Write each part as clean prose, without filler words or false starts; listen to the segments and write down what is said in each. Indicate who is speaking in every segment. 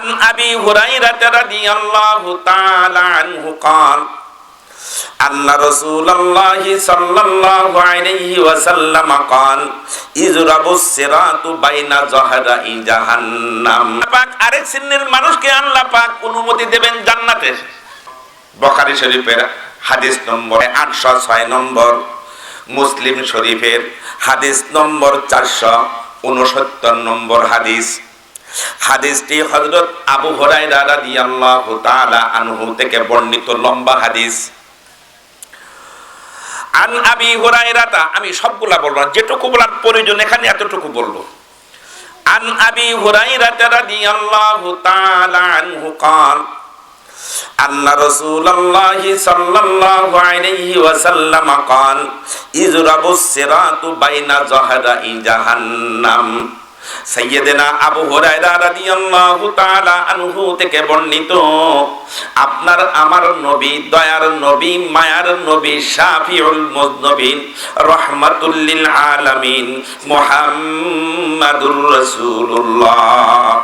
Speaker 1: عن أبي هريرة رضي الله تعالى عنه قال أن رسول الله صلى الله عليه وسلم قال اضربوا الصراط بين ظهري جهنم পাক আরেক শ্রেণীর মানুষকে আল্লাহ পাক অনুমতি দেবেন জান্নাতের। বুখারী শরীফের হাদিস নম্বর 806 নম্বর, মুসলিম শরীফের হাদিস নম্বর 469 নম্বর হাদিস। হাদিসটি হযরত আবু হুরায়রা রাদিয়াল্লাহু তাআলা আনহু থেকে বর্ণিত লম্বা হাদিস। আন আবি হুরায়রাতা, আমি সবগুলা বলবো না, যেটুকু বলার প্রয়োজন এখানে এতটুকু বলবো। আন আবি হুরায়রাতা রাদিয়াল্লাহু তাআলা আনহু قال أن رسول الله صلى الله عليه وسلم قال اضربوا الصراط بين ظهري جهنم। সাইয়্যিদনা আবু হুরায়রা রাদিয়াল্লাহু তাআলা আনহু থেকে বর্ণিত, আপনার আমার নবী, দয়ার নবী, মায়ার নবী, শাফিউল মুযনিবিন, রাহমাতুল লিল আলামিন, মুহাম্মাদুর রাসূলুল্লাহ,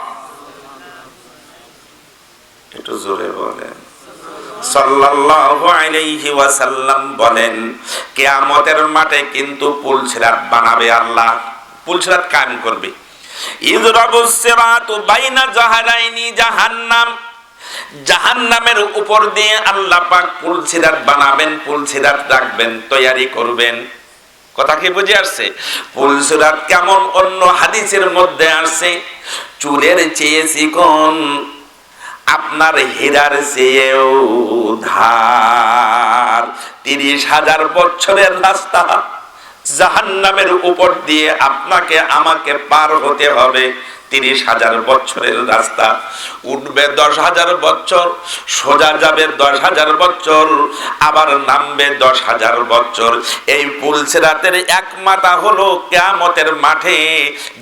Speaker 1: একটু জোরে বলেন, সাল্লাল্লাহু আলাইহি ওয়াসাল্লাম বলেন, কিয়ামতের মাঠে কিন্তু পুলসিরাত বানাবে আল্লাহ, পুলসিরাত কায়েম করবে। ইযরাবুস সিরাতু বাইনা জাহারাইনি জাহান্নাম, জাহান্নামের উপর দিয়ে আল্লাহ পাক পুলসিরাত বানাবেন, পুলসিরাত রাখবেন, তৈরি করবেন। কথা কি বুঝে আসছে? পুলসিরাত কেমন অন্য হাদিসের মধ্যে আসছে, চুলের চেয়ে চিকন, আপনার হীরার চেয়েও ধার, 30,000 বছরের রাস্তা জাহান্নামের উপর দিয়ে আপনাকে আমাকে পার হতে হবে। 30,000 বছরের রাস্তা, উঠবে 10,000 বছর, সোজা যাবে 10,000 বছর, আবার নামবে 10,000 বছর। এই পুলসিরাতের এক মাথা হলো কিয়ামতের মাঠে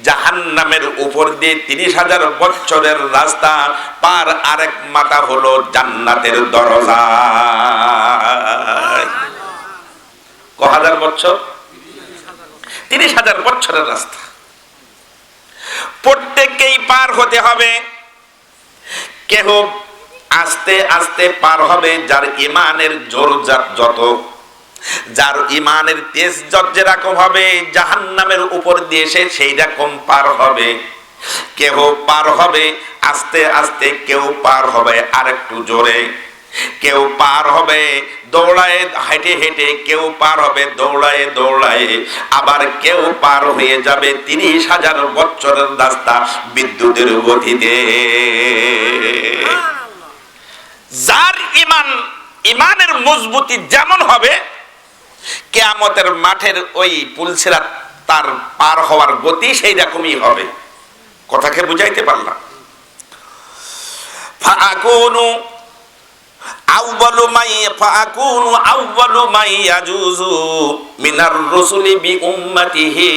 Speaker 1: জাহান্নামের উপর দিয়ে 30,000 বছরের রাস্তা পার, আরেক মাথা হলো জান্নাতের দরজা। কয় হাজার বছর? 30,000 বছরের রাস্তা প্রত্যেককেই পার হতে হবে। কেহ আস্তে আস্তে পার হবে, যার ইমানের জোর যত, যার ইমানের তেজ যেরকম হবে, জাহান্নামের উপর দিয়ে সে সেই রকম পার হবে। কেহ পার হবে আস্তে আস্তে, কেউ পার হবে আরেকটু জোরে, কেউ পার হবে দৌড়ায় হেঁটে হেঁটে, কেউ পার হবে দৌড়ায় দৌড়ায়, আবার কেউ পার হয়ে যাবে 30,000 বছরের রাস্তা বিদ্যুতের গতিতে। যার ইমানের মজবুতি যেমন হবে, কিয়ামতের মাঠের ওই পুলসিরাত তার পার হওয়ার গতি সেই রকমই হবে। কথাকে বুঝাইতে পারলাম? ফাআকুনু আউয়ালু মাই ইয়াজুজু মিনার রাসূলি বি উম্মতিহি,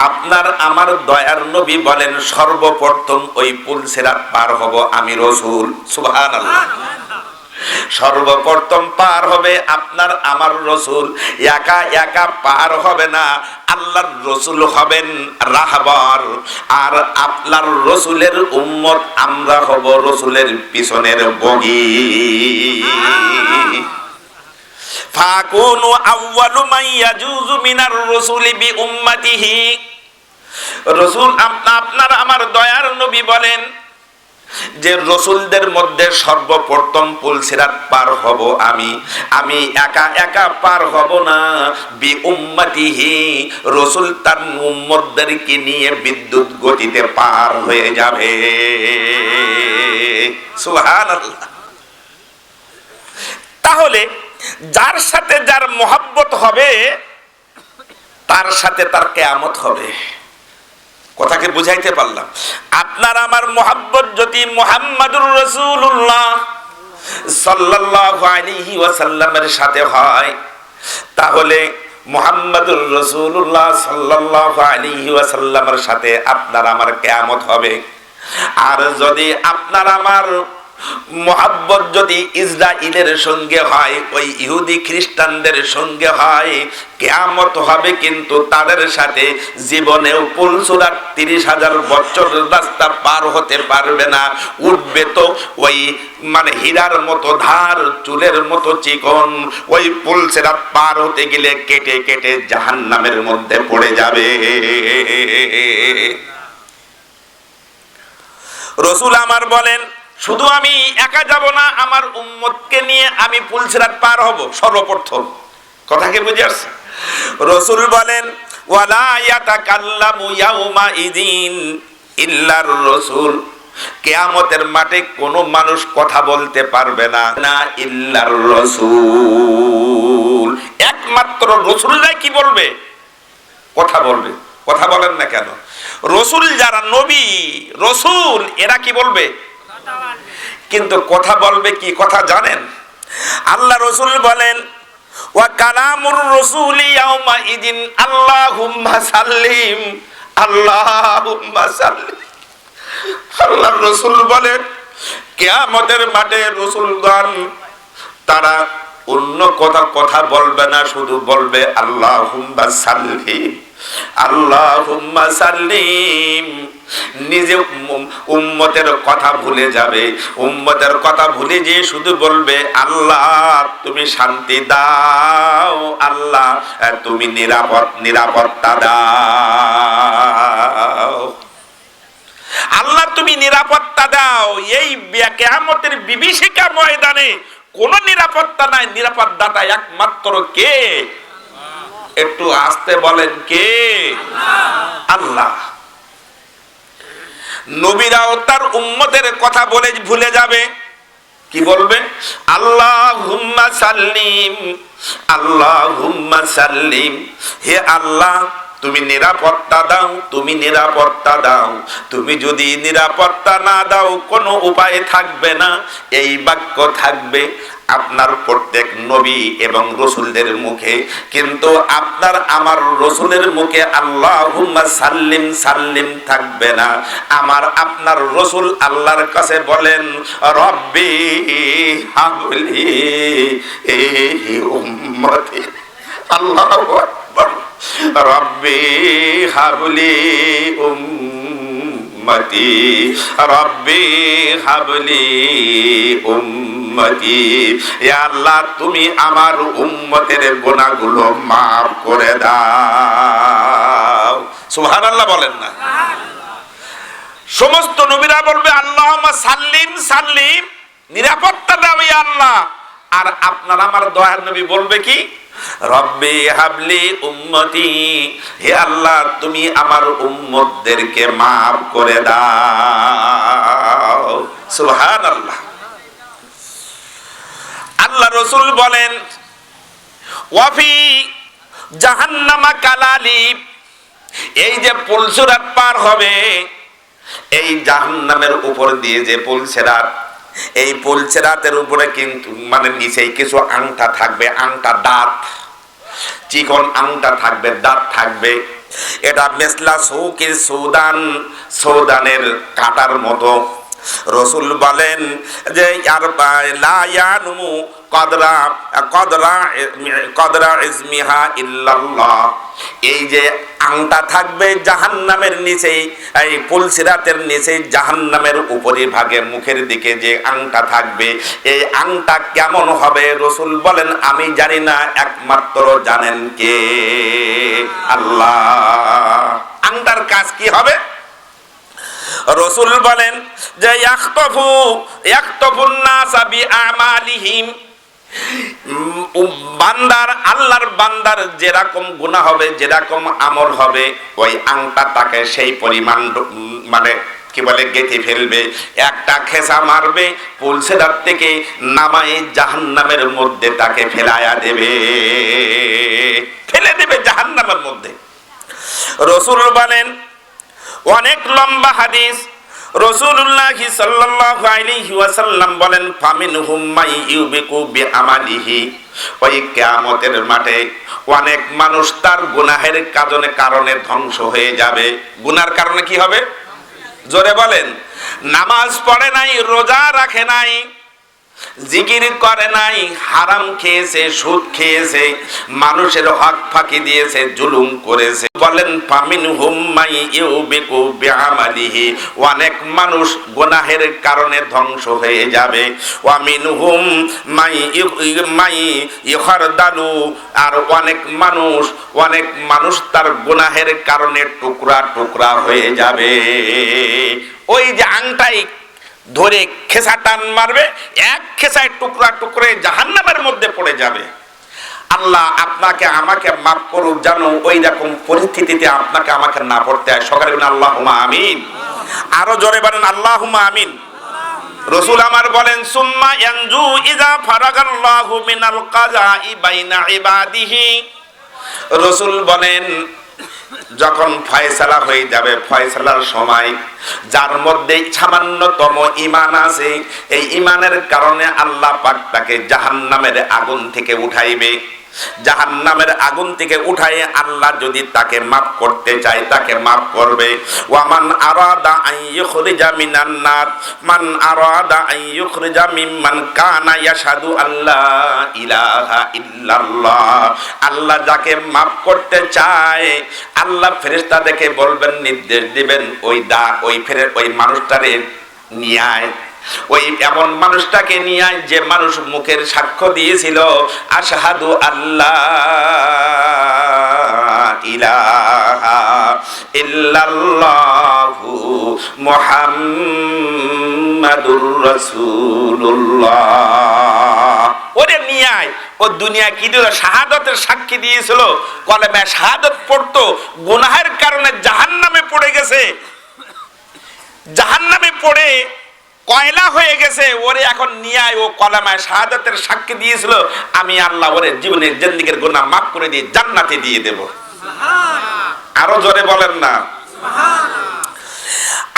Speaker 1: আপনার আমার দয়ার নবী বলেন, সর্বপ্রথম ওই পুলসিরাত পার হব আমি রাসূল। সুবহানাল্লাহ। সর্বপ্রথম পার হবে আপনার আমার রাসূল, একা একা পার হবে না, আল্লাহর রাসূল হবেন রাহবার, আর আপনার রাসূলের উম্মত আমরা হব রাসূলের পিছনের বগি। ফাকুনু আউয়ালু মান ইয়াজুজু মিনার রাসূলি বি উম্মতিহি, রাসূল আপনার আমার দয়ার নবী বলেন যে রাসূলদের মধ্যে সর্বপ্রথম পুলসিরাত পার হব আমি একা একা পার হব না, বি উম্মতিহি, রাসূল তার উম্মতদেরকে নিয়ে বিদ্যুৎ গতিতে পার হয়ে যাবে। সুবহানাল্লাহ। তাহলে যার সাথে যার মহব্বত হবে, তার সাথে তার কিয়ামত হবে। কথাকে বুঝাইতে পারলাম? আপনার আমার মহব্বত যদি মুহাম্মাদুর রাসূলুল্লাহ সাল্লাল্লাহু আলাইহি ওয়াসাল্লামের সাথে হয়, তাহলে মুহাম্মাদুর রাসূলুল্লাহ সাল্লাল্লাহু আলাইহি ওয়াসাল্লামের সাথে আপনার আমার কিয়ামত হবে। আর যদি আপনার আমার মোহাব্বত যদি ইসরাইলের সঙ্গে হয়, ওই ইহুদি খ্রিস্টানদের সঙ্গে হয়, কিয়ামত হবে কিন্তু তাদের সাথে জীবনেও পুলসুরাত 30,000 বছর রাস্তা পার হতে পারবে না। উঠবে তো ওই মানে হীরার মতো ধার, চুলের মতো চিকন, ওই পুলসিরাত পার হতে গেলে কেটে কেটে জাহান্নামের মধ্যে পড়ে যাবে। রাসূল আমার বলেন, শুধু আমি একা যাব না, আমার উম্মতকে নিয়ে আমি পুলসিরাত পার হব সর্বপ্রথম। কথা কি বুঝে আসছে? রাসূল বলেন, ওয়ালা ইয়াতাকাল্লামু ইয়াউমা ইযিন ইল্লার রাসূল, কিয়ামতের মাঠে কোনো মানুষ কথা বলতে পারবে না, না ইল্লার রাসূল, একমাত্র রাসূলরাই কি বলবে? কথা বলবে। কথা বলেন না কেন? রাসূল যারা নবী রাসূল এরা কি বলবে? কিন্তু কথা বলবে কি কথা জানেন? আল্লাহ রাসূল বলেন, ওয়া কালামুর রাসূলি ইয়াউমা ইদিন আল্লাহুম্মা সাল্লিম আল্লাহুম্মা সাল্লিম। আল্লাহ রাসূল বলেন, কিয়ামতের মাঠে রাসূলগণ তারা অন্য কথা বলবে না, শুধু বলবে আল্লাহুম্মা সাল্লিম আল্লাহুম্মা সাল্লিম। নিজে উম্মতের কথা ভুলে যাবে, উম্মতের কথা ভুলে যেয়ে শুধু বলবে আল্লাহ তুমি শান্তি দাও, আল্লাহ তুমি নিরাপত্তা দাও, আল্লাহ তুমি নিরাপত্তা দাও। এই কিয়ামতের বিভীষিকা ময়দানে কোন নিরাপত্তা নাই, নিরাপত্তাটা একমাত্র কে? একটু আস্তে বলেন, কে? আল্লাহ। নবীরাও তার উম্মতের কথা বলে ভুলে যাবে, কি বলবে? আল্লাহুম্মা সাল্লিম আল্লাহুম্মা সাল্লিম, হে আল্লাহ তুমি নিরাপত্তা দাও, তুমি নিরাপত্তা দাও। তুমি যদি নিরাপত্তা না দাও কোনো উপায় থাকবে না। এই বাক্য থাকবে আপনার প্রত্যেক নবী এবং রাসূলদের মুখে, কিন্তু আপনার আমার রাসূলের মুখে আল্লাহুম্মা সাল্লিম সাল্লিম থাকবে না। আমার আপনার রাসূল আল্লাহর কাছে বলেন, রব্বি হাবলি উম্মতি, আল্লাহু আকবার, রব্বি হাবলি উম্মতি, রব্বি হাবলি উম্মতি। ইয়া আল্লাহ তুমি আমার উম্মতের গুনাহগুলো maaf করে দাও। সুবহানাল্লাহ বলেন না? সমস্ত নবীরা বলবে আল্লাহুম্মা সাল্লিম সাল্লিম, নিরাপত্তা দাও ইয়া আল্লাহ। আর আপনার আমার দয়ার নবী বলবে কি? রব্বি হাবলি উম্মতি, হে আল্লাহ তুমি আমার উম্মতদেরকে maaf করে দাও। সুবহানাল্লাহ। আল্লাহ রাসূল বলেন, ওয়াফি জাহান্নামা কালালিব, এই যে পুলসিরাত পার হবে, এই জাহান্নামের উপর দিয়ে যে পুলসিরাত, এই পুলসিরাতের উপরে কিন্তু মানে নিচেই কিছু আংটা থাকবে, আংটা দাঁত, চিকন আংটা থাকবে, দাঁত থাকবে। এটা মেসলা সৌকির সৌদানের কাটার মতো। রাসূল বলেন যে লায়ানুমু কদরা ইসমিহা ইল্লাল্লাহ, এই যে আংটা থাকবে জাহান্নামের নিচেই, এই পুলসিরাতের নিচে জাহান্নামের উপরিভাগে মুখের দিকে যে আংটা থাকবে, এই আংটা কেমন হবে রাসূল বলেন আমি জানি না, একমাত্র জানেন কে? আল্লাহ। আংটার কাজ কি হবে? রাসূল বলেন যে ইয়াখতাফুন নাসা বিআমালিহিম, বান্দার আল্লাহর বান্দার যেরকম গুনাহ হবে, যেরকম আমল হবে, ওই আংটা তাকে সেই পরিমাণ মানে কি বলে গেঁথে ফেলবে। একটা খেসা মারবে, পুলসিরাত থেকে নামাই জাহান্নামের মধ্যে তাকে ফেলায়া দেবে, ফেলে দেবে জাহান্নামের মধ্যে। রাসূল বলেন, অনেক লম্বা হাদিস, রাসূলুল্লাহ সাল্লাল্লাহু আলাইহি ওয়াসাল্লাম বলেন, ফামিনহুম মাই ইউবিকু বিআমালিহি, ওই কিয়ামতের মাঠে অনেক মানুষ তার গুনাহের কারণে ধ্বংস হয়ে যাবে। গুনার কারণে কি হবে? জোরে বলেন। নামাজ পড়ে নাই, রোজা রাখে নাই, জিকির করে নাই, হারাম খেয়েছে, সুদ খেয়েছে, মানুষের হক ফাঁকি দিয়েছে, জুলুম করেছে, বলেন ফামিনহুম মাই ইউবিকু বিআমালিহি, অনেক মানুষ গুনাহের কারণে ধ্বংস হয়ে যাবে, ওয়া মিনহুম মাই ইখরদালু, আর অনেক মানুষ তার গুনাহের কারণে টুকরা টুকরা হয়ে যাবে। ওই যে আংটাই ধরে খেসা টান মারবে, এক খেসায় টুকরা টুকরে জাহান্নামের মধ্যে পড়ে যাবে। আল্লাহ আপনাকে আমাকে মাফ করুক, জানো ওই রকম পরিস্থিতিতে আপনাকে আমাকে না পড়তে হয়। সকালে বলেন আল্লাহুম্মা আমিন, আরো জোরে বলেন আল্লাহুম্মা আমিন। রাসূল আমার বলেন সুম্মা ইয়ানজু ইযা ফারাগাল্লাহু মিনাল কাযাই বাইনা ইবাদিহি। রাসূল বলেন যখন ফয়সালা হয়ে যাবে, ফয়সালার সময় যার মধ্যে সামান্যতম ঈমান আছে, এই ঈমানের কারণে আল্লাহ পাক তাকে জাহান্নামের আগুন থেকে উঠাইবে। জাহান্নামের আগুন থেকে উঠায় আল্লাহ যদি তাকে মাফ করতে চায়, তাকে মাফ করবে। ওয়ামান আরাদা আন ইখরিজা মিনান নার, মান আরাদা আন ইখরিজা মিম্মান কানা ইয়াশহাদু আল্লা ইলাহা ইল্লাল্লাহ। আল্লাহ যাকে মাফ করতে চায়, আল্লাহ ফেরেশতাদেরকে বলবেন, নির্দেশ দিবেন, ওই মানুষটারে নিয়ে আয়, ওই এমন মানুষটাকে নিয়ে আয় যে মানুষ মুখের সাক্ষ্য দিয়েছিল আশহাদু আল্লাহ ইলাহা ইল্লাল্লাহু মুহাম্মাদুর রাসূলুল্লাহ। ওরে নিয়ে আয়, ও দুনিয়া কি দিল, শাহাদাতের সাক্ষী দিয়েছিল, কলেমা শাহাদাত পড়তো, গুনাহের কারণে জাহান্নামে পড়ে গেছে, জাহান্নামে পড়ে কয়লা হয়ে গেছে, ওরে এখন নিয়ে আয়, ও কলেমায় শাহাদাতের সাক্ষী দিয়েছিল, আমি আল্লাহ ওরে জীবনের জিন্দেগীর গুনাহ মাফ করে দিয়ে জান্নাতে দিয়ে দেব। আরো জোরে বলেন না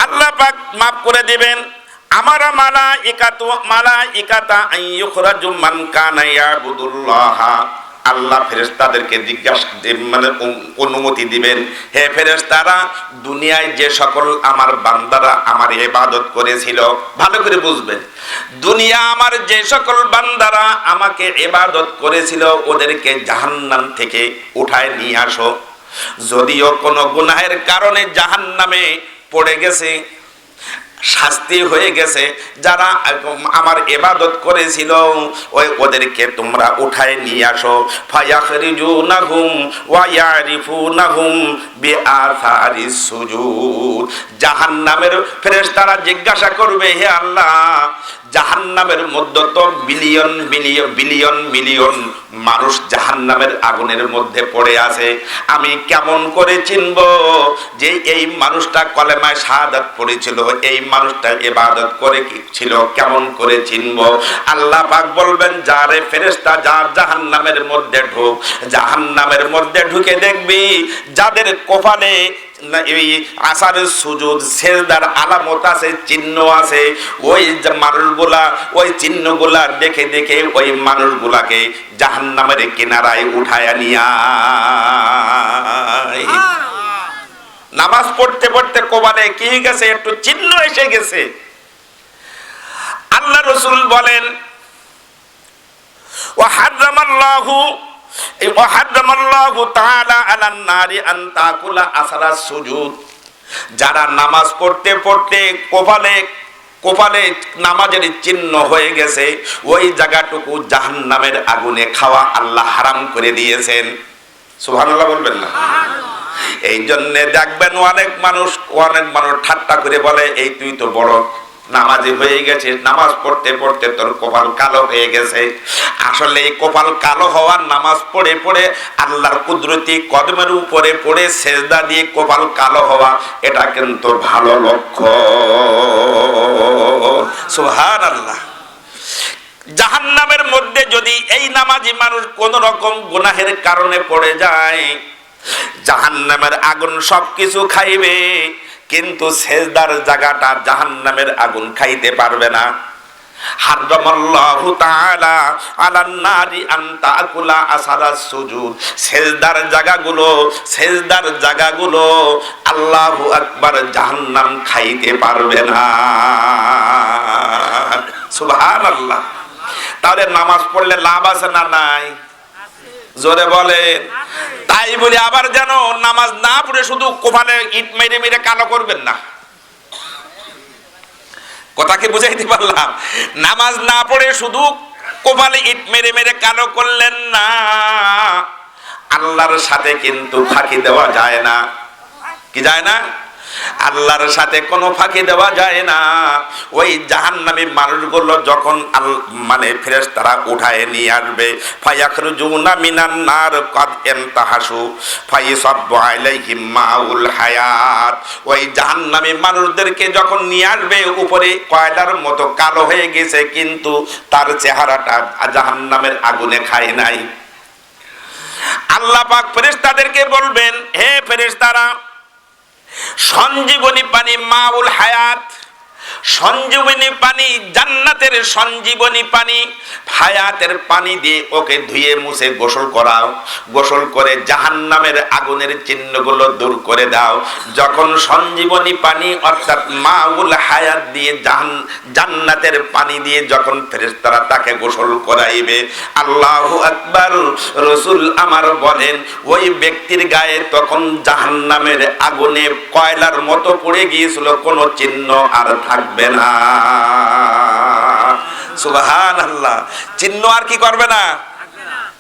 Speaker 1: আল্লাহ পাক মাফ করে দিবেন। আমারা মালাইকাতা আইয়ুখরাজু মান কানা ইয়াবুদুল্লাহ। আল্লাহ ফেরেশতাদেরকে অনুমতি দিবেন, হে ফেরেশতারা, দুনিয়ায় যে সকল আমার বান্দারা আমার ইবাদত করেছিল, ভালো করে বুঝবেন, দুনিয়া আমার যে সকল বান্দারা আমাকে ইবাদত করেছিল, ওদেরকে জাহান্নাম থেকে উঠায় নিয়ে আসো। যদিও কোনো গুনাহের কারণে জাহান্নামে পড়ে গেছে, শাস্তি হয়ে গেছে, যারা আমার ইবাদত করেছিল ওদেরকে তোমরা উঠায় নিয়ে আসো। ফায়াখরিজুনাহুম ওয়া ইয়ারিফুনাহুম বিআথারিস সুজুদ। জাহান্নামের ফেরেশতারা জিজ্ঞাসা করবে, হে আল্লাহ, জাহান্নামের মধ্যে তো বিলিয়ন বিলিয়ন বিলিয়ন মিলিয়ন মানুষ জাহান্নামের আগুনের মধ্যে পড়ে আছে, আমি কেমন করে চিনব যে এই মানুষটা কলেমায় শাহাদাত পড়েছিল, এই মানুষটা ইবাদত করে ছিল, কেমন করে চিনব? আল্লাহ পাক বলবেন, যারে ফেরেশতা যার জাহান্নামের মধ্যে ঢোক, জাহান্নামের মধ্যে ঢুকে দেখবি যাদের কপালে আসারের সুজুদ সেজদার আলামত আছে, চিহ্ন আছে, ওই মানুষগুলা ওই চিহ্নগুলা দেখে দেখে ওই মানুষগুলাকে জাহান্নামের কিনারায় উঠায়া নিয়া। নামাজ পড়তে পড়তে কপালে কি গেছে, একটু চিহ্ন এসে গেছে। আল্লাহ রাসূল বলেন, ওয়া হারামাল্লাহু তাআলা আলান নারি আন তাকুলা আসারাস সুজুদ। যারা নামাজ পড়তে পড়তে কপালে নামাজের চিহ্ন হয়ে গেছে, ওই জায়গাটুকু জাহান্নামের আগুনে খাওয়া আল্লাহ হারাম করে দিয়েছেন। সুবহানাল্লাহ বলবেন না? এই জন্য দেখবেন অনেক মানুষ ঠাট্টা করে বলে, এই তুই তো বড় নামাজি হয়ে গেছিস, নামাজ পড়তে পড়তে তোর কপাল কালো হয়ে গেছে। আসলে এই কপাল কালো হওয়ার নামাজ পড়ে পড়ে আল্লাহর কুদরতি কদমের উপরে পড়ে সেজদা দিয়ে কপাল কালো হওয়া, এটা কিন্তু ভালো লক্ষণ। সুবহানাল্লাহ। জাহান্নামের মধ্যে যদি এই নামাজি মানুষ কোন রকম গুনাহের কারণে পড়ে যায়, জাহান্নামের আগুন সবকিছু খাইবে, কিন্তু সেজদার জায়গাটা জাহান্নামের আগুন খাইতে পারবে না। হারামাল্লাহু তাআলা আলান নারি আন তাকুলা আসারাস সুজুদ। সেজদার জায়গাগুলো আল্লাহু আকবার, জাহান্নাম খাইতে পারবে না। সুবহানাল্লাহ। তাহলে নামাজ পড়লে লাভ আছে না নাই? জোরে বলেন। তাই বলে আবার যেন নামাজ না পড়ে শুধু কোপালে ইট মেরে মেরে কালো করবেন না। কথা কি বুঝাইতে পারলাম? নামাজ না পড়ে শুধু কোপালে ইট মেরে মেরে কালো করলেন না। আল্লাহর সাথে কিন্তু ফাঁকি দেওয়া যায় না। কি যায় না? আল্লাহর সাথে কোনো ফাঁকি দেওয়া যায় না। ওই জাহান্নামী মানুষগুলো যখন মানে ফেরেশতারা উঠায় নিয়ে আসবে, ফায়াখরুজুনা মিনান নার কাদ ইনতাহাসু ফায়াসাব্বু আলাইহিম মাউল হায়াত। ওই জাহান্নামী মানুষদেরকে যখন নিয়ে আসবে, উপরে কয়লার মতো কালো হয়ে গেছে, কিন্তু তার চেহারাটা জাহান্নামের আগুনে খায় নাই। আল্লাহ পাক ফেরেশতাদেরকে বলবেন, হে ফেরেশতারা, সঞ্জীবনী পানি মাউল হায়াত, সঞ্জীবনী পানি, জান্নাতের সঞ্জীবনী পানি, হায়াতের পানি দিয়ে ওকে ধুয়ে মুছে গোসল করাও। গোসল করে জাহান্নামের আগুনের চিহ্নগুলো দূর করে দাও। যখন সঞ্জীবনী পানি অর্থাৎ মাউল হায়াত দিয়ে জান্নাতের পানি দিয়ে যখন ফেরেশতারা তাকে গোসল করাইবে, আল্লাহু আকবার, রাসূল আমার বলেন, ওই ব্যক্তির গায়ে তখন জাহান্নামের আগুনে কয়লার মতো পড়ে গিয়েছিল, কোনো চিহ্ন আর থাকবে না। সুবহানাল্লাহ। চিহ্ন আর কি করবে না?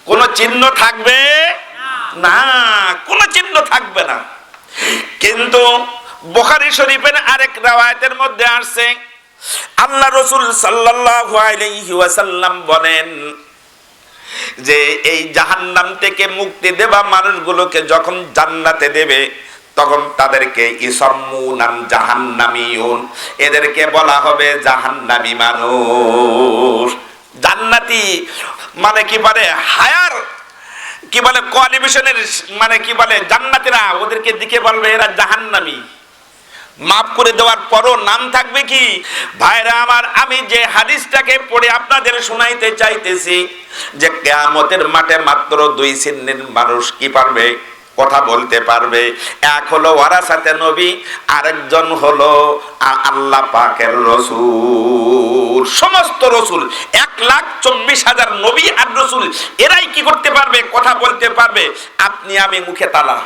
Speaker 1: কোনো চিহ্ন থাকবে না, কোনো চিহ্ন থাকবে না। কিন্তু বুখারী শরীফের আরেক riwayতের মধ্যে আসছে, আল্লাহ রাসূল সাল্লাল্লাহু আলাইহি ওয়াসাল্লাম বলেন যে এই জাহান্নাম থেকে মুক্তি দেবা মানুষগুলোকে যখন জান্নাতে দেবে, তখন তাদেরকে ইসাম্মুনান জাহান্নামিয়ুন, এদেরকে বলা হবে জাহান্নামী মানুষ। জান্নাতি মানে কি বলে, হায়ার কি বলে, কোয়ালিফিকেশনের মানে কি বলে, জান্নাতীরা ওদেরকে দিকে বলবে এরা জাহান্নামী। মাফ করে দেওয়ার পরও নাম থাকবে কি? ভাইরা আমার, আমি যে হাদিসটাকে পড়ে আপনাদের শোনাইতে চাইতেছি যে কিয়ামতের মাঠে মাত্র দুই শ্রেণীর মানুষ কি পারবে, কথা বলতে পারবে। এক হলো ওয়ারাসাতে নবী, আরেকজন হলো আল্লাহ পাকের রাসূল। সমস্ত রাসূল 1,24,000 নবী আর রাসূল, এরাই কি করতে পারবে, কথা বলতে পারবে। আপনি আমি মুখে তালা।